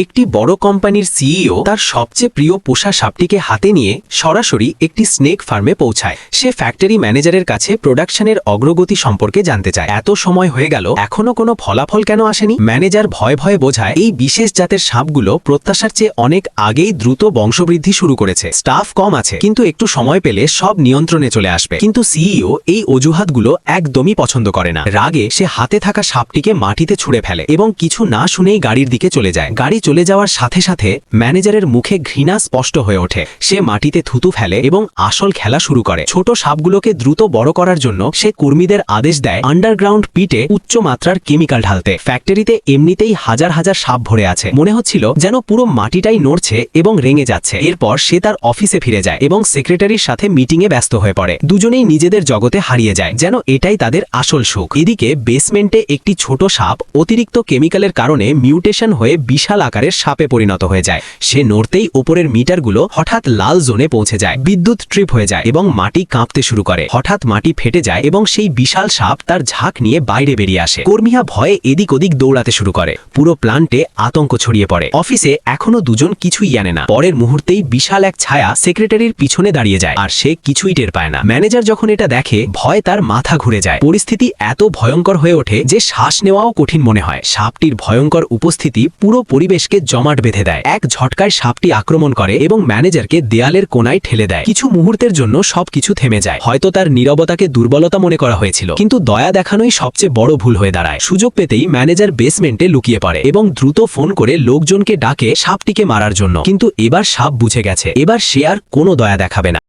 একটি বড় কোম্পানির সিইও তার সবচেয়ে প্রিয় পোষা সাপটিকে হাতে নিয়ে সরাসরি একটি স্নেক ফার্মে পৌঁছায়। সে ফ্যাক্টরি ম্যানেজারের কাছে প্রোডাকশনের অগ্রগতি সম্পর্কে জানতে চায়। এত সময় হয়ে গেল, এখনো কোনো ফলাফল কেন আসেনি? ম্যানেজার ভয়ে ভয়ে বোঝায় এই বিশেষ জাতের সাপগুলো প্রত্যাশার চেয়ে অনেক আগেই দ্রুত বংশবৃদ্ধি শুরু করেছে। স্টাফ কম আছে, কিন্তু একটু সময় পেলে সব নিয়ন্ত্রণে চলে আসবে। কিন্তু সিইও এই অজুহাতগুলো একদমই পছন্দ করে না। রাগে সে হাতে থাকা সাপটিকে মাটিতে ছুঁড়ে ফেলে এবং কিছু না শুনেই গাড়ির দিকে চলে যায়। গাড়ি চলে যাওয়ার সাথে সাথে ম্যানেজারের মুখে ঘৃণা স্পষ্ট হয়ে ওঠে। সে মাটিতে থুতু ফেলে এবং আসল খেলা শুরু করে। ছোট সাপগুলোকে দ্রুত বড় করার জন্য সে কর্মীদের আদেশ দেয় আন্ডারগ্রাউন্ড পিটে উচ্চ মাত্রার কেমিক্যাল ঢালতে। ফ্যাক্টরিতে এমনিতেই হাজার হাজার সাপ ভরে আছে। মনে হচ্ছিল যেন পুরো মাটিটাই নড়ছে এবং রেঙে যাচ্ছে। এরপর সে তার অফিসে ফিরে যায় এবং সেক্রেটারির সাথে মিটিংয়ে ব্যস্ত হয়ে পড়ে। দুজনেই নিজেদের জগতে হারিয়ে যায়, যেন এটাই তাদের আসল সুখ। এদিকে বেসমেন্টে একটি ছোট সাপ অতিরিক্ত কেমিক্যালের কারণে মিউটেশন হয়ে বিশাল আকারের সাপে পরিণত হয়ে যায়। সে নড়তেই ওপরের মিটারগুলো হঠাৎ লাল জোনে পৌঁছে যায়। বিদ্যুৎ ট্রিপ হয়ে যায় এবং মাটি কাঁপতে শুরু করে। হঠাৎ মাটি ফেটে যায় এবং সেই বিশাল সাপ তার ঝাঁক নিয়ে বাইরে বেরিয়ে আসে। কর্মীরা ভয়ে এদিক ওদিক দৌড়াতে শুরু করে। পুরো প্ল্যান্টে আতঙ্ক ছড়িয়ে পড়ে। অফিসে এখনো দুজন কিছুই জানে না। পরের মুহূর্তেই বিশাল এক ছায়া সেক্রেটারির পিছনে দাঁড়িয়ে যায়, আর সে কিছুই টের পায় না। ম্যানেজার যখন এটা দেখে, ভয় তার মাথা ঘুরে যায়। পরিস্থিতি এত ভয়ঙ্কর হয়ে ওঠে যে শ্বাস নেওয়াও কঠিন মনে হয়। সাপটির ভয়ঙ্কর উপস্থিতি পুরো পরিবেশকে জমাট বেঁধে দেয়। এক ঝটকায় সাপটি আক্রমণ করে এবং ম্যানেজারকে দেয়ালের কোনায় ঠেলে দেয়। কিছু মুহূর্তের জন্য সবকিছু থেমে যায়। হয়তো তার নীরবতাকে দুর্বলতা মনে করা হয়েছিল, কিন্তু দয়া দেখানোই সবচেয়ে বড় ভুল হয়ে দাঁড়ায়। সুযোগ পেতেই ম্যানেজার বেসমেন্টে লুকিয়ে পড়ে এবং দ্রুত ফোন করে লোকজনকে ডাকে সাপটিকে মারার জন্য। কিন্তু এবার সাপ বুঝে গেছে, এবার সে আর কোনো দয়া দেখাবে না।